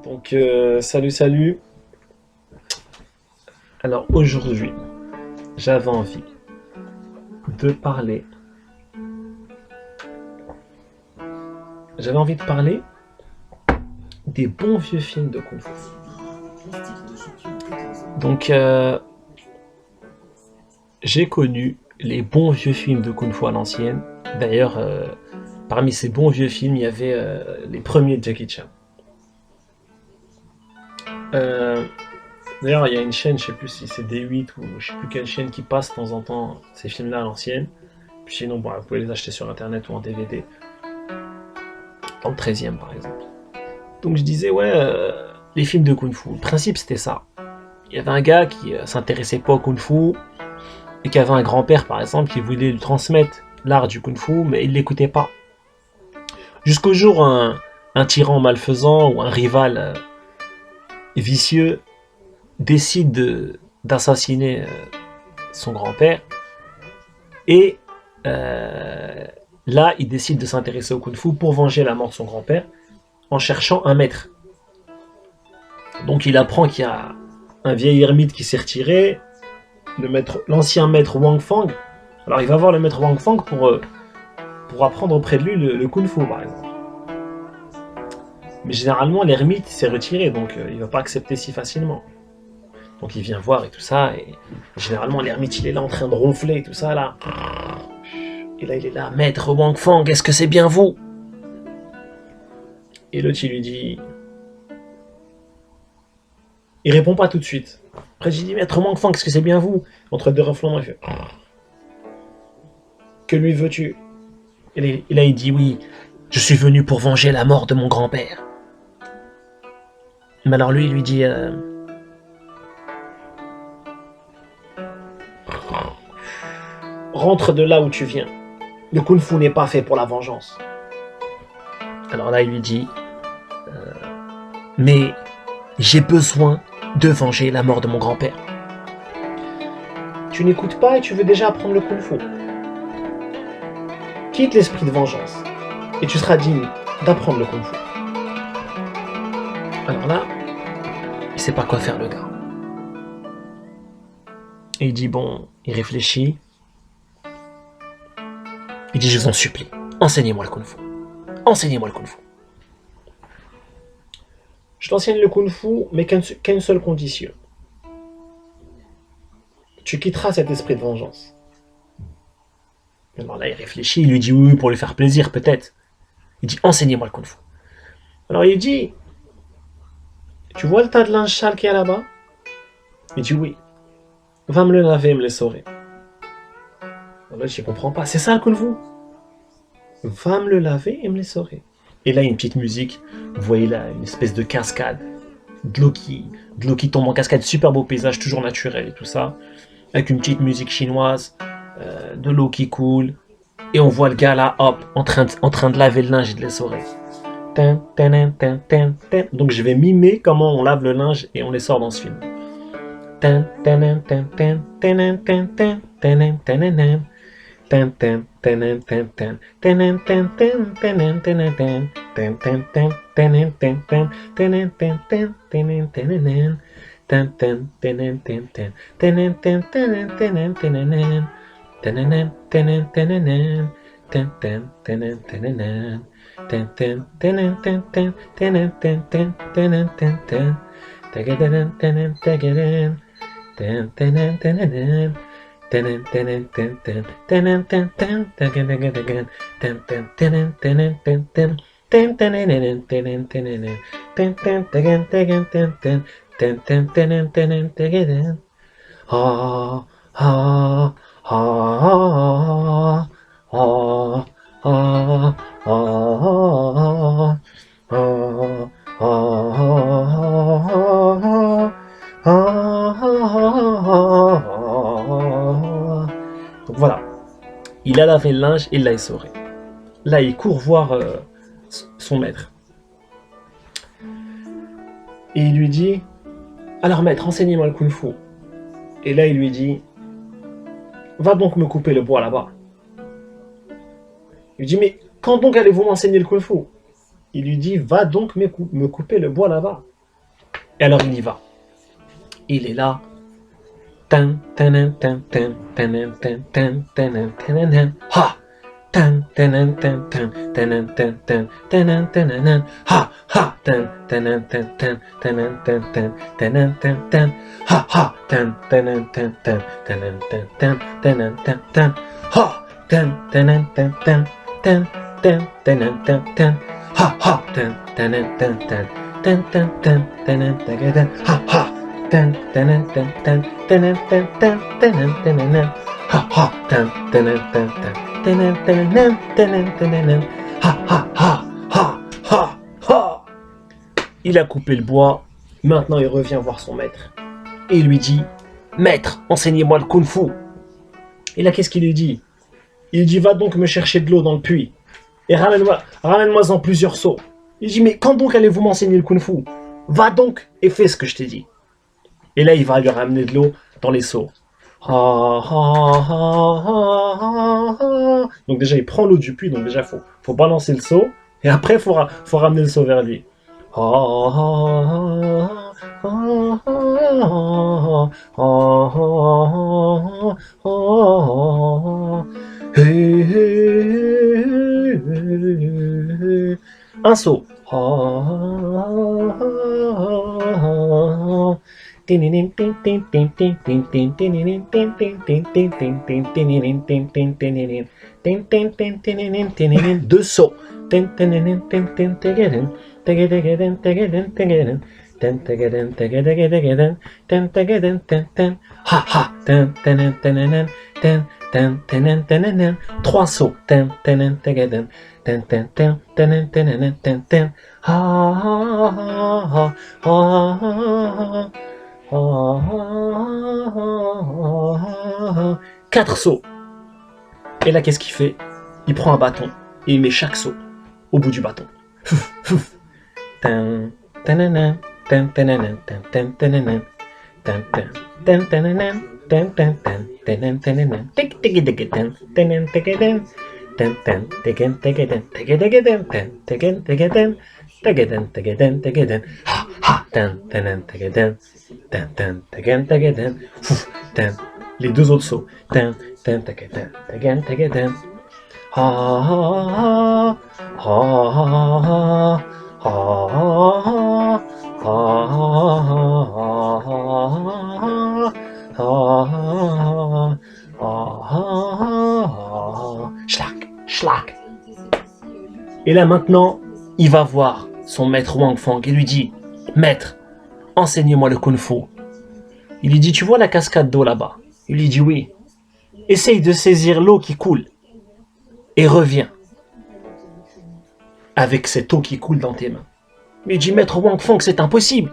Donc, salut. Alors aujourd'hui, j'avais envie de parler. J'avais envie de parler des bons vieux films de Kung Fu. Donc, j'ai connu les bons vieux films de Kung Fu à l'ancienne. D'ailleurs, parmi ces bons vieux films, il y avait les premiers de Jackie Chan. Euh, D'ailleurs, il y a une chaîne, je sais plus si c'est D8 ou je sais plus quelle chaîne qui passe de temps en temps ces films-là à l'ancienne. Puis sinon, bon, vous pouvez les acheter sur internet ou en DVD, dans le 13e par exemple. Donc je disais, ouais, les films de Kung Fu, le principe c'était ça. Il y avait un gars qui s'intéressait pas au Kung Fu et qui avait un grand-père par exemple qui voulait lui transmettre l'art du Kung Fu, mais il l'écoutait pas. Jusqu'au jour où un tyran malfaisant ou un rival vicieux décide d'assassiner son grand-père et là il décide de s'intéresser au Kung Fu pour venger la mort de son grand-père en cherchant un maître. Donc il apprend qu'il y a un vieil ermite qui s'est retiré, l'ancien maître Wang Fang. Alors il va voir le maître Wang Fang pour apprendre auprès de lui le Kung Fu par exemple. Mais généralement l'ermite s'est retiré, donc il va pas accepter si facilement. Donc il vient voir et tout ça, et généralement l'ermite il est là en train de ronfler et tout ça là. Et là il est là, maître Wang Fang, est-ce que c'est bien vous? Et l'autre il lui dit, il répond pas tout de suite. Après j'ai dit, maître Wang Fang, est-ce que c'est bien vous? Entre deux ronflements il fait, que lui veux-tu? Et là il dit, oui, je suis venu pour venger la mort de mon grand-père. Mais alors lui il lui dit, rentre de là où tu viens. Le Kung Fu n'est pas fait pour la vengeance. Alors là, il lui dit, mais j'ai besoin de venger la mort de mon grand-père. Tu n'écoutes pas et tu veux déjà apprendre le Kung Fu. Quitte l'esprit de vengeance et tu seras digne d'apprendre le Kung Fu. Alors là, il sait pas quoi faire le gars. Et il dit bon, il réfléchit. Il dit, je vous en supplie, enseignez-moi le Kung Fu. Enseignez-moi le Kung Fu. Je t'enseigne le Kung Fu, mais qu'à une seule condition. Tu quitteras cet esprit de vengeance. Alors là, il réfléchit, il lui dit oui, pour lui faire plaisir, peut-être. Il dit, enseignez-moi le Kung Fu. Alors il dit, tu vois le tas de linge sale qu'il y a là-bas? Il dit oui. Va me le laver et me l'essorer. Alors là, je ne comprends pas. C'est ça le Kung Fu? Va me le laver et me l'essorer. Et là, il y a une petite musique. Vous voyez là, une espèce de cascade. De l'eau qui tombe en cascade. Super beau paysage, toujours naturel et tout ça. Avec une petite musique chinoise. De l'eau qui coule. Et on voit le gars là, hop, en train de laver le linge et de l'essorer. Donc je vais mimer comment on lave le linge et on les sort dans ce film. Ah, ah, ah, ah, ah, ah, donc voilà, il a lavé le linge et il l'a essoré. Là, il court voir son maître. Et il lui dit, alors maître, enseignez-moi le Kung Fu. Et là, il lui dit, va donc me couper le bois là-bas. Il lui dit, mais quand donc allez-vous m'enseigner le Kung Fu? Il lui dit, va donc me couper le bois là-bas. Et alors il y va. Il est là. Tan, tanan, tan, tan, tanan, tan, tan, tanan, tananan. Ha! Tan, tanan, tan, tan, tanan, tan, tan, tanan, tananan. Ha! Ha! Tan, tanan, tan, tan, tanan, tan, tan, tanan, tan, tan. Ha! Ha! Tan, tanan, tan, tan, tanan, tan, tan, tanan, tan, tan. Ha! Tan, tanan, tan, tan, tan, tan, tanan, tan, tan. Ha! Ha! Tan, tanan, tan, tan, tan, tan, tan, tanan, tagadan. Ha! Ha! Tan, tanan, tan, tan, tanan, tan, tan, tanan, tananan. Ha! Ha! Tan, tanan, tan, tan, tanan, tananan, tanan, tananan. Ha! Ha! Ha! Ha! Ha! Ha! Il a coupé le bois. Maintenant, il revient voir son maître. Et il lui dit, maître, enseignez-moi le kung-fu. Et là, qu'est-ce qu'il lui dit? Il dit, va donc me chercher de l'eau dans le puits. Et ramène-moi en plusieurs seaux. Il dit, mais quand donc allez-vous m'enseigner le kung-fu? Va donc et fais ce que je t'ai dit. Et là, il va lui ramener de l'eau dans les seaux. Donc déjà, il prend l'eau du puits, donc déjà, faut balancer le seau. Et après, faut ramener le seau vers lui. Un seau. Deux sauts. Ha ha. Trois sauts. Quatre sauts. Et là, qu'est-ce qu'il fait? Il prend un bâton et il met chaque saut au bout du bâton. Les deux autres sauts. Schlack, schlack. Et là maintenant, il va voir son maître Wang Fang et lui dit, maître, enseignez-moi le kung-fu. Il lui dit, tu vois la cascade d'eau là-bas? Il lui dit, oui. Essaye de saisir l'eau qui coule et reviens avec cette eau qui coule dans tes mains. Mais il dit, maître Wang Fang, c'est impossible.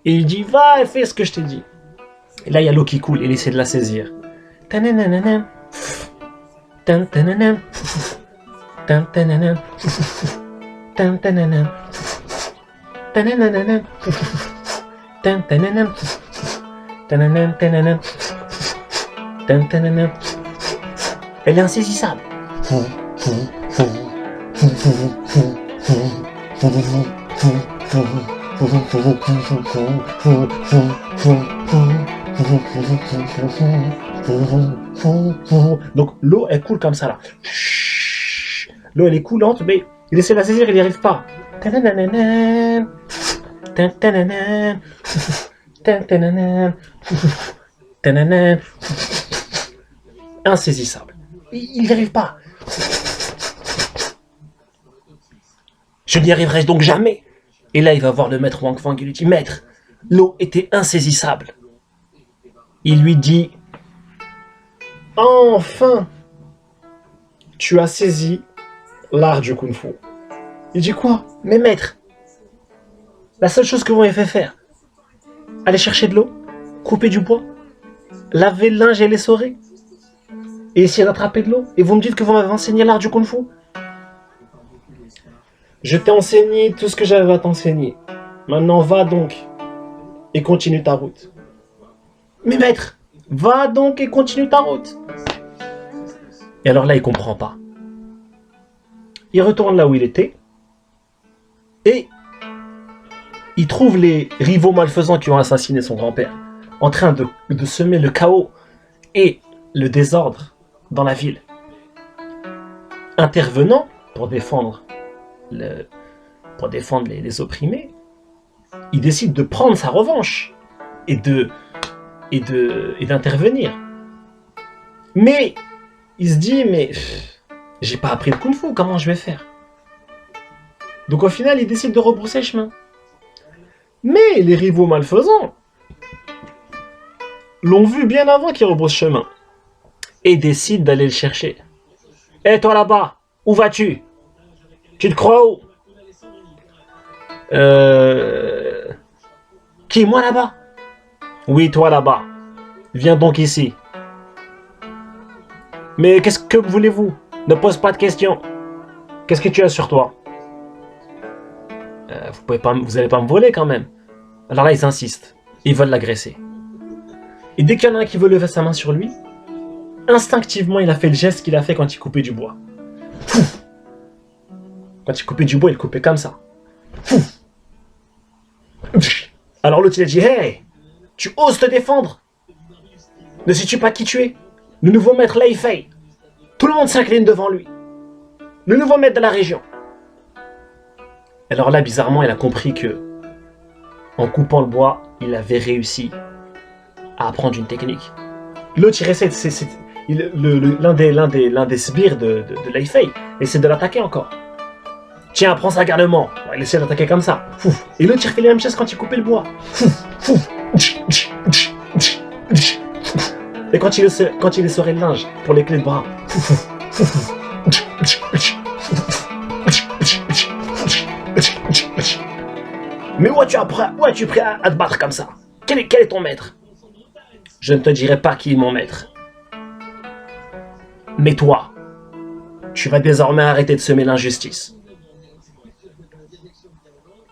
Et il dit, va et fais ce que je t'ai dit. Et là, il y a l'eau qui coule et il essaie de la saisir. Elle est insaisissable. Donc l'eau elle coule comme ça là. L'eau elle est coulante mais il essaie de la saisir, il n'y arrive pas. Insaisissable. Il n'y arrive pas. Je n'y arriverai donc jamais. Et là, il va voir le maître Wang Fang et lui dit, maître, l'eau était insaisissable. Il lui dit, enfin, tu as saisi l'art du kung-fu. Il dit quoi? Mais maître, la seule chose que vous m'avez fait faire, aller chercher de l'eau, couper du bois, laver le linge et l'essorer, et essayer d'attraper de l'eau, et vous me dites que vous m'avez enseigné l'art du kung-fu? Je t'ai enseigné tout ce que j'avais à t'enseigner. Maintenant, va donc et continue ta route. Mais maître, va donc et continue ta route. Et alors là, il comprend pas. Il retourne là où il était et il trouve les rivaux malfaisants qui ont assassiné son grand-père en train de semer le chaos et le désordre dans la ville. Intervenant pour défendre, les opprimés, il décide de prendre sa revanche et d'intervenir. Mais il se dit, mais j'ai pas appris le kung-fu, comment je vais faire? Donc au final, il décide de rebrousser chemin. Mais les rivaux malfaisants l'ont vu bien avant qu'il rebrousse chemin et décident d'aller le chercher. Hé, toi là-bas, où vas-tu? Tu te crois où? Qui, moi là-bas? Oui, toi là-bas. Viens donc ici. Mais qu'est-ce que voulez-vous? Ne pose pas de questions. Qu'est-ce que tu as sur toi? Vous allez pas me voler quand même. Alors là, ils insistent. Ils veulent l'agresser. Et dès qu'il y en a un qui veut lever sa main sur lui, instinctivement, il a fait le geste qu'il a fait quand il coupait du bois. Quand il coupait du bois, il coupait comme ça. Alors l'autre, il a dit, hey, tu oses te défendre? Ne sais-tu pas qui tu es? Le nouveau maître Lei Fei. Tout le monde s'incline devant lui. Le nouveau maître de la région. Alors là, bizarrement, il a compris que, en coupant le bois, il avait réussi à apprendre une technique. L'autre, il essaie l'un des sbires de Lei Fei essaie de l'attaquer encore. Tiens, prends ça garnement. Il essaie d'attaquer comme ça. Et l'autre, il refait la même chose quand il coupait le bois. Et quand il essorait le linge pour les clés de bras. Mais où as-tu pris à te battre comme ça? Quel est ton maître? Je ne te dirai pas qui est mon maître. Mais toi, tu vas désormais arrêter de semer l'injustice.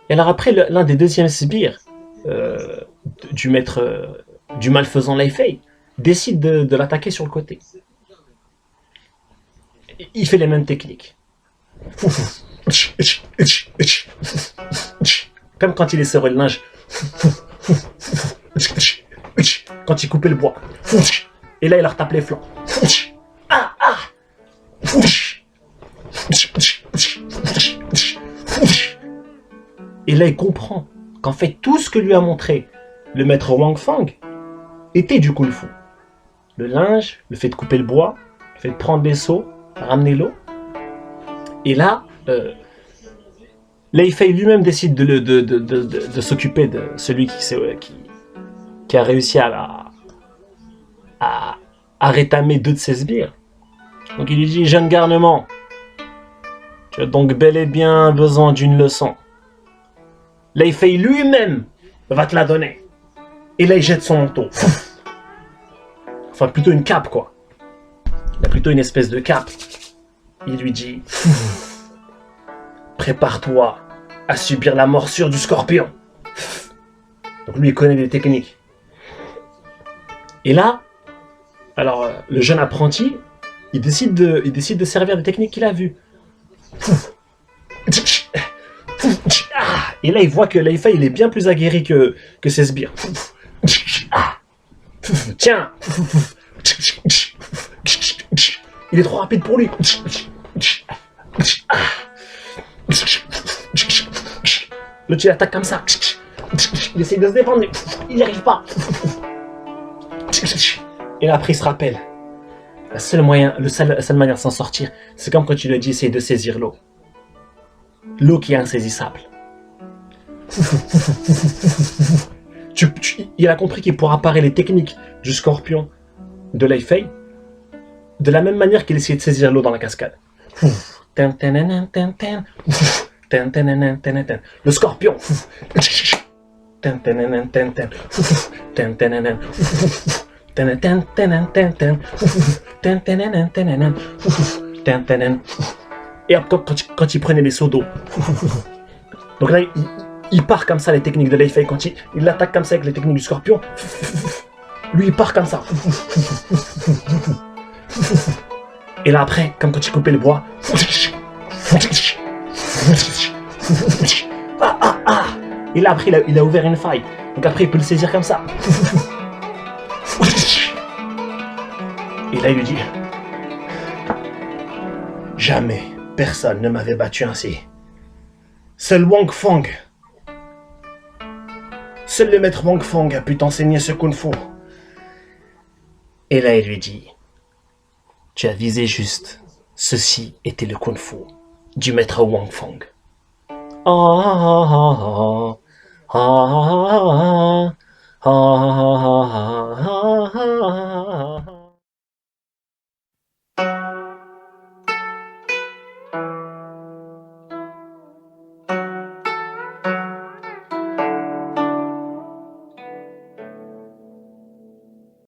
Et alors après, l'un des deuxièmes sbires du maître, du malfaisant Lei Fei, décide de l'attaquer sur le côté. Il fait les mêmes techniques. Comme quand il essorait le linge. Quand il coupait le bois. Et là, il leur tape les flancs. Et là, il comprend qu'en fait, tout ce que lui a montré le maître Wang Fang était du kung-fu. Le linge, le fait de couper le bois, le fait de prendre les seaux, ramener l'eau. Et là, Lei Fei lui-même décide de s'occuper de celui qui a réussi à rétamer 2 de ses sbires. Donc il lui dit, jeune garnement, tu as donc bel et bien besoin d'une leçon. Lei Fei lui-même va te la donner. Et là, il jette son manteau. Enfin, plutôt une cape, quoi. Il a plutôt une espèce de cape. Il lui dit, prépare-toi à subir la morsure du scorpion. Donc lui, il connaît des techniques. Et là, alors, le jeune apprenti, il décide de servir des techniques qu'il a vues. Et là, il voit que Lei Fei, il est bien plus aguerri que ses sbires. Tiens. Il est trop rapide pour lui. L'autre, il attaque comme ça. Il essaie de se défendre, mais il n'y arrive pas. Et là, après, il se rappelle. La seule manière de s'en sortir, c'est comme quand tu lui as dit, essaye de saisir l'eau. L'eau qui est insaisissable. Il a compris qu'il pourra parer les techniques du scorpion de Lei Fei de la même manière qu'il essayait de saisir l'eau dans la cascade. Le scorpion. Et quand il prenait les seaux d'eau. Donc là, il part comme ça les techniques de Lei Fei. Quand il l'attaque comme ça avec les techniques du scorpion, lui il part comme ça. Et là après, comme quand il coupait le bois. Et là, après, il a ouvert une faille. Donc après, il peut le saisir comme ça. Et là, il lui dit, jamais personne ne m'avait battu ainsi. Seul Wang Feng, seul le maître Wang Feng a pu t'enseigner ce kung-fu. Et là, il lui dit, tu as visé juste. Ceci était le kung-fu du maître Wang Feng. Ah, ah, ah, ah, ah, ah, ah, ah,